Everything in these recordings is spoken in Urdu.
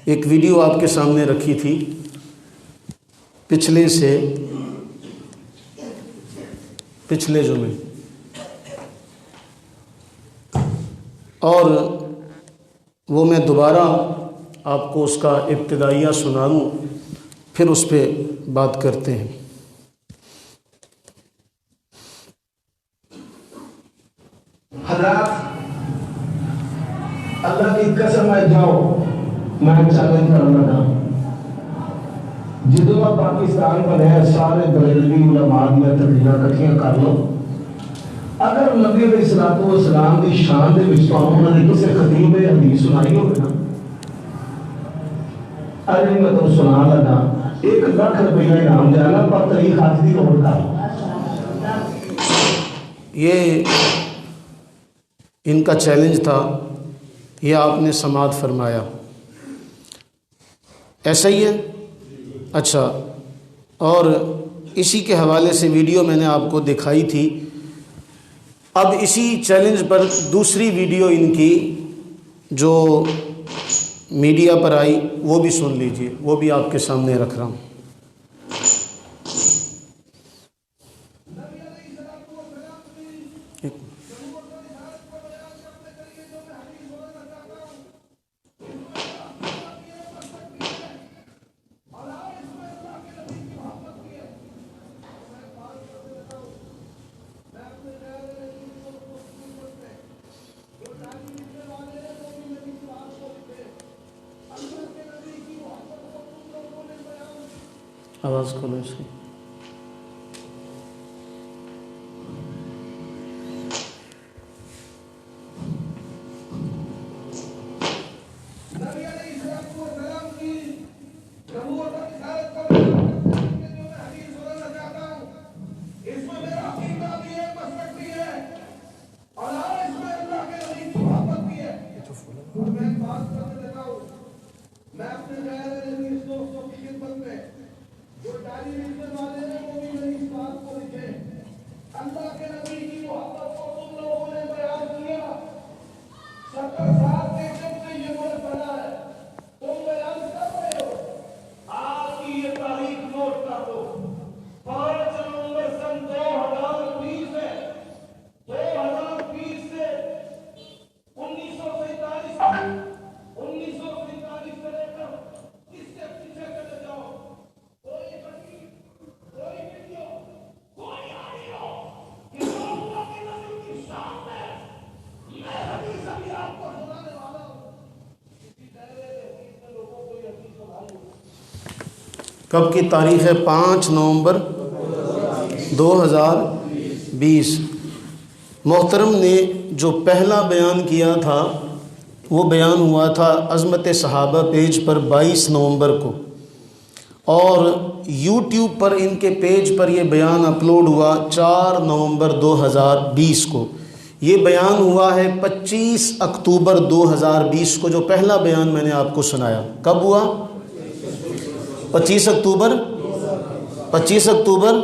ایک ویڈیو آپ کے سامنے رکھی تھی پچھلے جمعے، اور وہ میں دوبارہ آپ کو اس کا ابتدائیہ سنا دوں، پھر اس پہ بات کرتے ہیں۔ حضرات، اللہ کی قسم ہے، جاؤ میں چیلنج کرنا تھا، جدو پاکستان بنے سارے بریلوی علماء دیا تقریریں کٹھیاں کر لو، اگر نبی علیہ الصلوۃ والسلام کی شان دے وچ انہوں نے کسی خطیب حدیث سنائی ہوگی نا، ارے میں تو سنا لگا 1 لاکھ روپیہ انعام دینا پر تاریخ ہاتھ دی نوٹ کر۔ یہ ان کا چیلنج تھا، یہ آپ نے سماعت فرمایا، ایسا ہی ہے؟ اچھا، اور اسی کے حوالے سے ویڈیو میں نے آپ کو دکھائی تھی۔ اب اسی چیلنج پر دوسری ویڈیو ان کی جو میڈیا پر آئی وہ بھی سن لیجئے، وہ بھی آپ کے سامنے رکھ رہا ہوں۔ آواز کھولو اس کی۔ کب کی تاریخ ہے؟ 5 نومبر 2020۔ محترم نے جو پہلا بیان کیا تھا وہ بیان ہوا تھا عظمت صحابہ پیج پر 22 نومبر کو، اور یوٹیوب پر ان کے پیج پر یہ بیان اپلوڈ ہوا 4 نومبر 2020 کو۔ یہ بیان ہوا ہے 25 اکتوبر 2020 کو، جو پہلا بیان میں نے آپ کو سنایا۔ کب ہوا؟ 25 اکتوبر 25 اکتوبر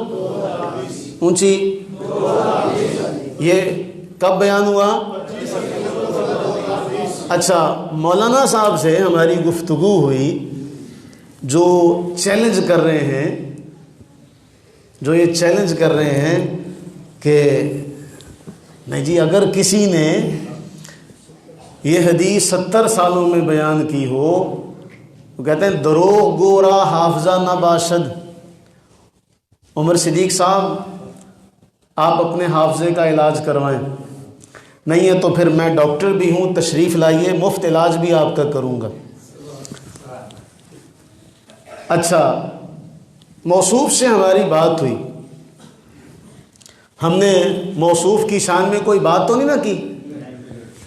اونچی، یہ کب بیان ہوا؟ اچھا، مولانا صاحب سے ہماری گفتگو ہوئی، جو چیلنج کر رہے ہیں، جو یہ چیلنج کر رہے ہیں کہ نہیں جی، اگر کسی نے یہ حدیث 70 سالوں میں بیان کی ہو، وہ کہتے ہیں دروغ گورا حافظہ نہ باشد۔ عمر صدیق صاحب، آپ اپنے حافظے کا علاج کروائیں، نہیں ہے تو پھر میں ڈاکٹر بھی ہوں، تشریف لائیے، مفت علاج بھی آپ کا کروں گا۔ اچھا، موصوف سے ہماری بات ہوئی، ہم نے موصوف کی شان میں کوئی بات تو نہیں نہ کی،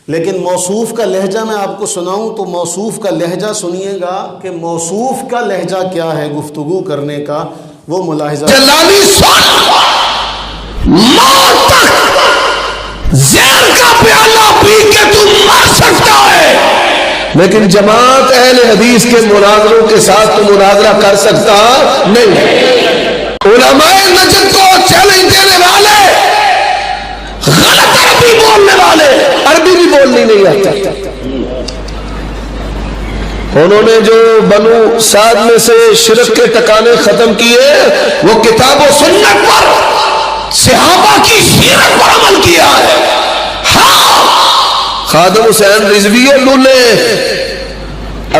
لیکن موصوف کا لہجہ میں آپ کو سناؤں تو موصوف کا لہجہ سنیے گا کہ موصوف کا لہجہ کیا ہے گفتگو کرنے کا، وہ ملاحظہ۔ جلالی موت تک زہر کا پیالہ پی کے تم مر سکتا ہے، لیکن جماعت اہل حدیث کے مناظروں کے ساتھ تو مناظرہ کر سکتا نہیں۔ علماء نجد کو چیلنج دینے والے، غلط عربی بولنے والے، عربی بھی بولنی نہیں آتا، انہوں نے جو بنو سعد میں سے شرک کے ٹکانے ختم کیے وہ کتاب و سنت پر صحابہ کی سیرت پر عمل کیا ہے. ہاں خادم حسین رضوی لولے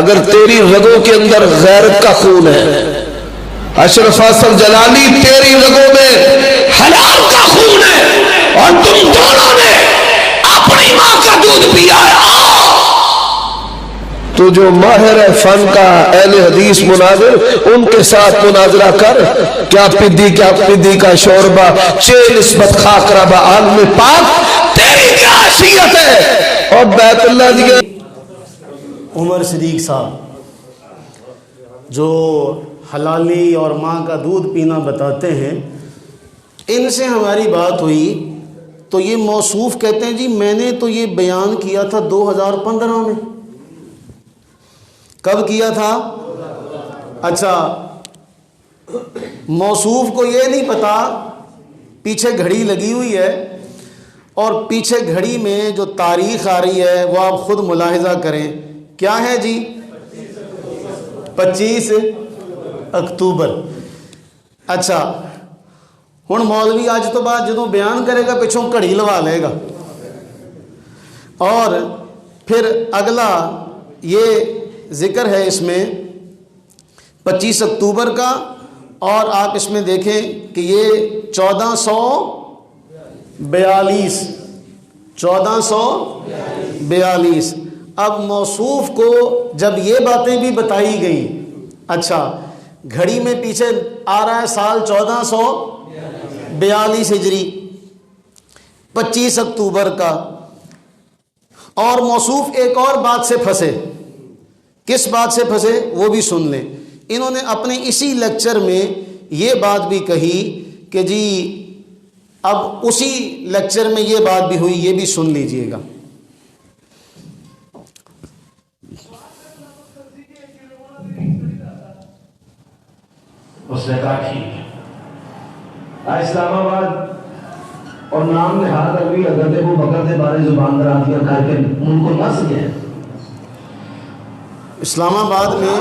اگر تیری رگوں کے اندر غیرت کا خون ہے، اشرف حسن جلالی تیری رگوں میں حلال کا خون ہے اور تم دونوں نے اپنی ماں کا دودھ پیا ہے، تو جو ماہر فن کا اہل حدیث مناظر ان کے ساتھ مناظرہ کر. کیا پدی کا شوربہ چے نسبت خاک ربا عالم پاک تیری کیا حیثیت ہے. اور بیت اللہ دیا عمر صدیق صاحب جو حلالی اور ماں کا دودھ پینا بتاتے ہیں، ان سے ہماری بات ہوئی تو یہ موصوف کہتے ہیں جی میں نے تو یہ بیان کیا تھا 2015 میں. کب کیا تھا؟ اچھا موصوف کو یہ نہیں پتا پیچھے گھڑی لگی ہوئی ہے اور پیچھے گھڑی میں جو تاریخ آ رہی ہے وہ آپ خود ملاحظہ کریں. کیا ہے جی؟ 25 اکتوبر. اچھا ہن مولوی اج تو بعد جدوں بیان کرے گا پچھوں گھڑی لوا لے گا اور پھر اگلا یہ ذکر ہے اس میں 25 اکتوبر کا، اور آپ اس میں دیکھیں کہ یہ 1442. اب موصوف کو جب یہ باتیں بھی بتائی گئیں، اچھا گھڑی میں پیچھے آ رہا ہے سال 1442 ہجری 25 اکتوبر کا، اور موصوف ایک اور بات سے پھنسے. کس بات سے پھنسے وہ بھی سن لیں. انہوں نے اپنے اسی لیکچر میں یہ بات بھی کہی کہ جی اب اسی لیکچر میں یہ بات بھی ہوئی، یہ بھی سن لیجئے گا. اس نے کہا ٹھیک ہے اسلام آباد اور نام نہاد ابھی حضرت ابو بکر کے بارے زبان درازیاں کر کے ان کو نس گئے. اسلام آباد میں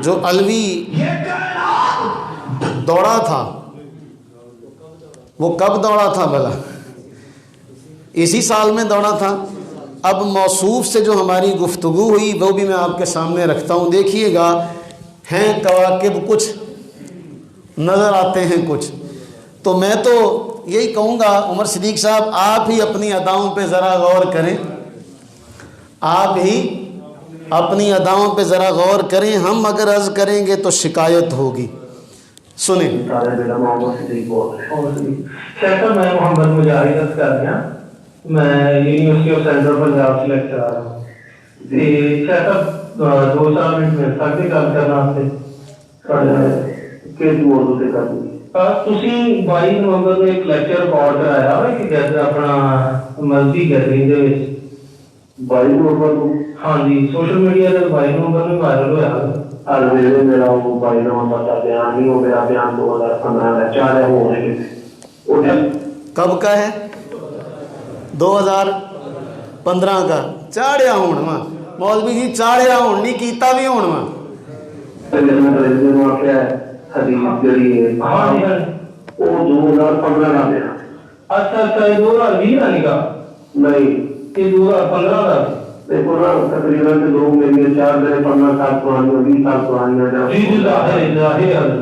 جو علوی دوڑا تھا وہ کب دوڑا تھا بھلا؟ اسی سال میں دوڑا تھا. اب موصوف سے جو ہماری گفتگو ہوئی وہ بھی میں آپ کے سامنے رکھتا ہوں. دیکھیے گا ہیں کواکب کچھ نظر آتے ہیں کچھ. تو میں تو یہی کہوں گا عمر صدیق صاحب آپ ہی اپنی اداؤں پہ ذرا غور کریں، آپ ہی اپنی اداؤں پہ ذرا غور کریں. ہم اگر عرض کریں گے تو شکایت ہوگی. سنیں. میں محمد مجاہد کر گیا، میں یونیورسٹی آف سینٹرل پنجاب سے لیکچر آ رہا ہوں. دو چار منٹ میں سارے گل کرنا تسی 22 نومبر میں ایک لیکچر ریکارڈ کرایا کہ جیسے اپنا مذہبی گیدرنگ 22 نومبر کو، ہاں جی سوشل میڈیا سے 22 نومبر میں وائرل ہوا. میرا وہ 22 نومبر کا بیان نہیں ہو، میرا بیان 2015 کا چاہ ہونے کب کا ہے؟ 2015 کا. چاڑیا ہون وا مولوی جی، چاڑیا ہون نہیں کیتا بھی ہون وا. اچھا اچھا یہ 2020 کا نکا نہیں یہ 2015 کا تقریباً لوگ میری 4 دن 15 سال پرانی 20 سال پرانی. جی ظاہر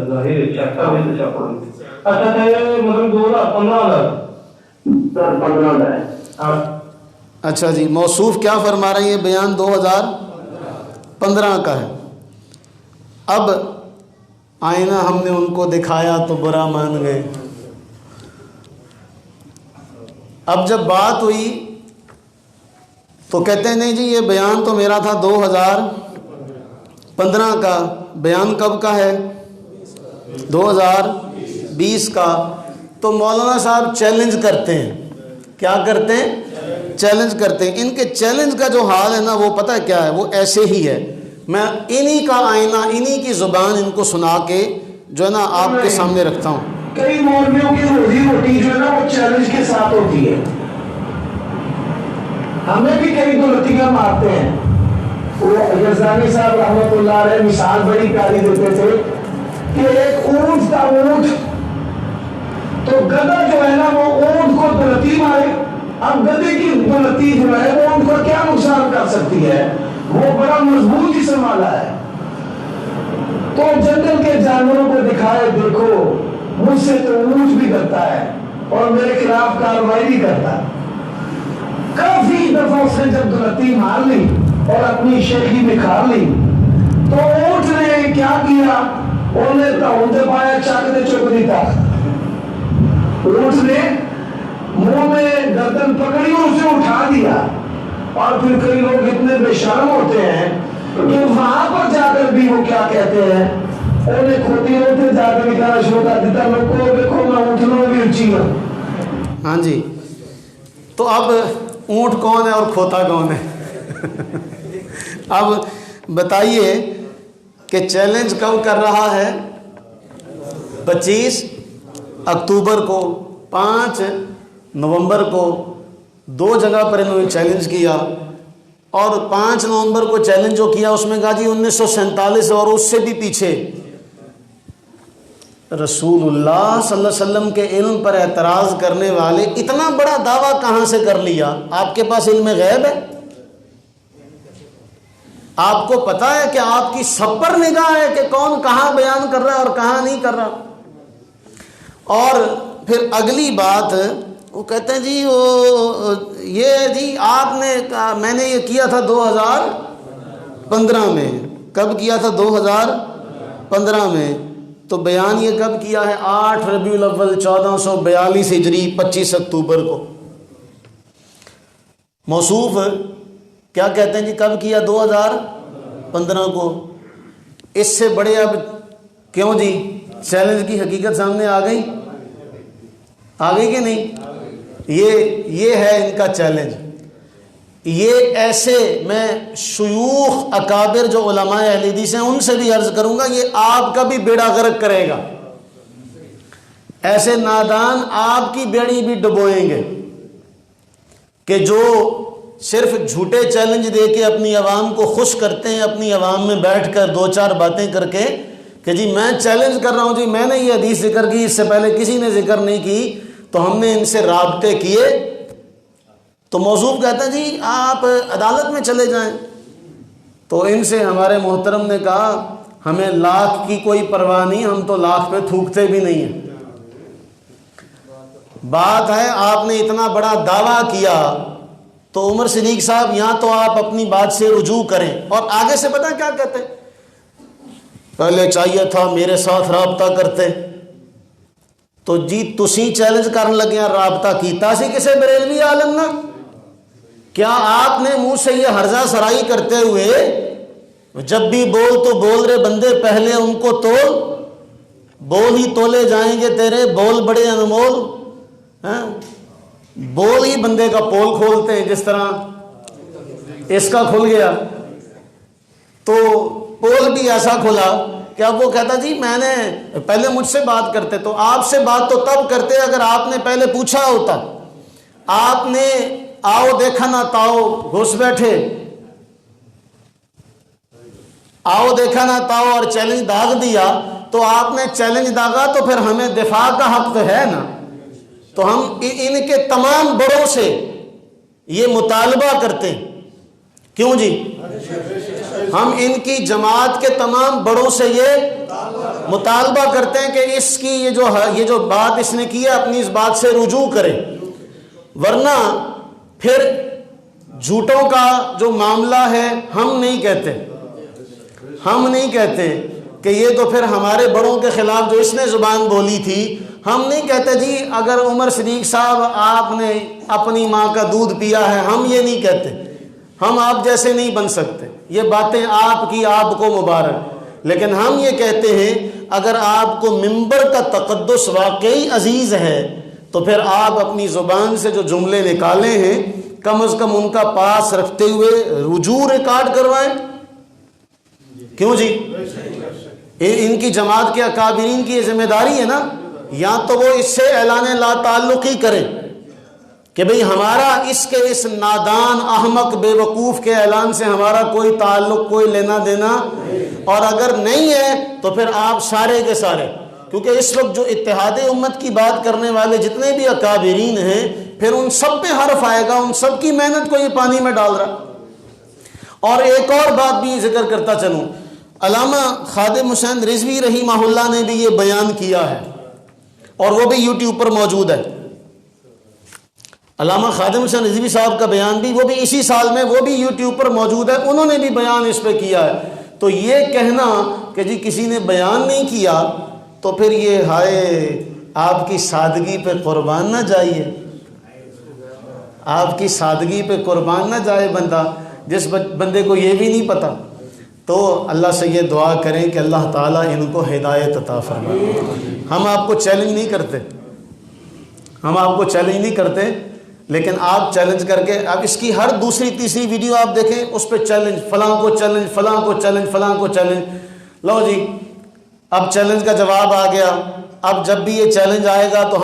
ظاہر چکا بھی تو چکا. اچھا اچھا یہ مطلب 2015 کا ہے. اچھا جی موصوف کیا فرما رہے ہیں؟ یہ بیان 2015 کا ہے. اب آئینہ ہم نے ان کو دکھایا تو برا مان گئے. اب جب بات ہوئی تو کہتے ہیں نہیں جی یہ بیان تو میرا تھا 2015 کا. بیان کب کا ہے؟ 2020 کا. تو مولانا صاحب چیلنج کرتے ہیں. کیا کرتے ہیں؟ چیلنج کرتے ہیں. ان کے چیلنج کا جو حال ہے نا وہ پتہ کیا ہے؟ وہ ایسے ہی ہے. میں انہی کا آئینہ انہی کی زبان ان کو سنا کے جو ہے نا آپ کے سامنے رکھتا ہوں. کئی مولویوں کی روزی روٹی جو ہے نا وہ چیلنج کے ساتھ ہوتی ہے. ہمیں بھی کئی دو لتیاں مارتے ہیں وہ یزدانی صاحب رحمۃ اللہ علیہ مثال بڑی پیاری دیتے تھے کہ ایک اونٹ کا اونٹ، تو گدھا جو ہے نا وہ اونٹ کو دلتی مارے، اب گدھے کی دلتی جو ہے وہ اونٹ کو کیا نقصان کر سکتی ہے، وہ بڑا مضبوط جسم والا ہے۔ تو جنگل کے جانوروں کو دکھائے دیکھو مجھ سے تو اونٹ بھی ڈرتا ہے اور میرے خلاف کارروائی بھی کرتا ہے۔ کافی دفعہ اس نے جب دلتی مار لی اور اپنی شیخی نکھار لی تو اونٹ نے کیا کیا، انہیں تو پایا چک دے چک دیتا، اونٹ نے منہ میں گردن پکڑی اور اسے اٹھا دیا۔ اور پھر کئی لوگ اتنے بے شرم ہوتے ہیں کہ وہاں پر جا کر بھی وہ کیا کہتے ہیں، انہیں کھوتی ہوتے جا کر نکالا شروع کر دیتا، لوگ کو دیکھو میں اونٹنوں بھی اونچی ہوں۔ ہاں جی، تو اب اونٹ کون ہے اور کھوتا کون ہے؟ اب بتائیے کہ چیلنج کب کر رہا ہے؟ 25 اکتوبر کو، 5 نومبر کو، 2 جگہ پر انہوں نے چیلنج کیا، اور 5 نومبر کو چیلنج جو کیا اس میں کہا جی 1947 اور اس سے بھی پیچھے رسول اللہ صلی اللہ علیہ وسلم کے علم پر اعتراض کرنے والے اتنا بڑا دعویٰ کہاں سے کر لیا؟ آپ کے پاس علم غیب ہے؟ آپ کو پتا ہے کہ آپ کی سب پر نگاہ ہے کہ کون کہاں بیان کر رہا ہے اور کہاں نہیں کر رہا؟ اور پھر اگلی بات وہ کہتے ہیں جی یہ جی آپ نے، میں نے یہ کیا تھا 2015 میں۔ کب کیا تھا؟ 2015 میں۔ تو بیان یہ کب کیا ہے؟ 8 ربیع الاول 1442 ہجری 25 اکتوبر کو۔ موصوف کیا کہتے ہیں جی کب کیا؟ 2015 کو۔ اس سے بڑے اب کیوں جی چیلنج کی حقیقت سامنے آ گئی کہ نہیں؟ یہ ہے ان کا چیلنج۔ یہ ایسے میں شیوخ اکابر جو علماء اہل حدیث ہیں ان سے بھی عرض کروں گا، یہ آپ کا بھی بیڑا غرق کرے گا۔ ایسے نادان آپ کی بیڑی بھی ڈبوئیں گے کہ جو صرف جھوٹے چیلنج دے کے اپنی عوام کو خوش کرتے ہیں، اپنی عوام میں بیٹھ کر 2-4 باتیں کر کے کہ جی میں چیلنج کر رہا ہوں، جی میں نے یہ حدیث ذکر کی، اس سے پہلے کسی نے ذکر نہیں کی، تو ہم نے ان سے رابطے کیے۔ تو موصوف کہتا ہے جی آپ عدالت میں چلے جائیں۔ تو ان سے ہمارے محترم نے کہا ہمیں لاکھ کی کوئی پرواہ نہیں، ہم تو لاکھ پہ تھوکتے بھی نہیں ہیں۔ بات ہے آپ نے اتنا بڑا دعویٰ کیا تو عمر صدیق صاحب یہاں تو آپ اپنی بات سے رجوع کریں۔ اور آگے سے پتہ کیا کہتے ہیں؟ پہلے چاہیے تھا میرے ساتھ رابطہ کرتے۔ تو جی تسی چیلنج کرنے لگے ہیں، رابطہ کیتا سی کسے بریلوی عالم نہ؟ کیا آپ نے منہ سے یہ ہرزہ سرائی کرتے ہوئے جب بھی بول تو بول رہے بندے پہلے ان کو تول، بول ہی تولے جائیں گے تیرے بول بڑے انمول، بول ہی بندے کا پول کھولتے ہیں، جس طرح اس کا کھل گیا تو پول بھی ایسا کھلا کہ اب وہ کہتا جی میں نے پہلے مجھ سے بات کرتے، تو آپ سے بات تو تب کرتے اگر آپ نے پہلے پوچھا ہوتا۔ آپ نے آؤ دیکھا نہ تاؤ گھس بیٹھے، آؤ دیکھا نہ تاؤ اور چیلنج داغ دیا، تو آپ نے چیلنج داغا تو پھر ہمیں دفاع کا حق تو ہے نا۔ تو ہم ان کے تمام بڑوں سے یہ مطالبہ کرتے ہیں، کیوں جی؟ ہم ان کی جماعت کے تمام بڑوں سے یہ مطالبہ کرتے ہیں کہ اس کی یہ جو بات اس نے کی ہے اپنی اس بات سے رجوع کرے، ورنہ پھر جھوٹوں کا جو معاملہ ہے ہم نہیں کہتے کہ یہ تو پھر ہمارے بڑوں کے خلاف جو اس نے زبان بولی تھی، ہم نہیں کہتے جی اگر عمر صدیق صاحب آپ نے اپنی ماں کا دودھ پیا ہے، ہم یہ نہیں کہتے، ہم آپ جیسے نہیں بن سکتے، یہ باتیں آپ کی آپ کو مبارک، لیکن ہم یہ کہتے ہیں اگر آپ کو منبر کا تقدس واقعی عزیز ہے تو پھر آپ اپنی زبان سے جو جملے نکالے ہیں کم از کم ان کا پاس رکھتے ہوئے رجوع ریکارڈ کروائیں، کیوں جی؟ ان کی جماعت کے اکابرین کی یہ ذمہ داری ہے نا، یا تو وہ اس سے اعلان لا تعلقی کریں کہ بھئی ہمارا اس نادان احمق بے وقوف کے اعلان سے ہمارا کوئی تعلق، کوئی لینا دینا، اور اگر نہیں ہے تو پھر آپ سارے کے سارے، کیونکہ اس وقت جو اتحاد امت کی بات کرنے والے جتنے بھی اکابرین ہیں، پھر ان سب پہ حرف آئے گا، ان سب کی محنت کو یہ پانی میں ڈال رہا۔ اور ایک اور بات بھی ذکر کرتا چلوں، علامہ خادم حسین رضوی رحمہ اللہ نے بھی یہ بیان کیا ہے، اور وہ بھی یوٹیوب پر موجود ہے۔ علامہ خادم حسین رضوی صاحب کا بیان بھی، وہ بھی اسی سال میں، وہ بھی یوٹیوب پر موجود ہے، انہوں نے بھی بیان اس پہ کیا ہے۔ تو یہ کہنا کہ جی کسی نے بیان نہیں کیا تو پھر یہ ہائے آپ کی سادگی پہ قربان نہ جائیے، آپ کی سادگی پہ قربان نہ جائے بندہ، جس بندے کو یہ بھی نہیں پتا۔ تو اللہ سے یہ دعا کریں کہ اللہ تعالیٰ ان کو ہدایت عطا فرمائے۔ ہم آپ کو چیلنج نہیں کرتے، ہم آپ کو چیلنج نہیں کرتے، لیکن آپ چیلنج کر کے، اب اس کی ہر دوسری تیسری ویڈیو آپ دیکھیں، اس پہ چیلنج، فلاں کو چیلنج، فلاں کو چیلنج، فلاں کو چیلنج۔ لو جی اب چیلنج کا جواب آ گیا، اب جب بھی یہ چیلنج آئے گا تو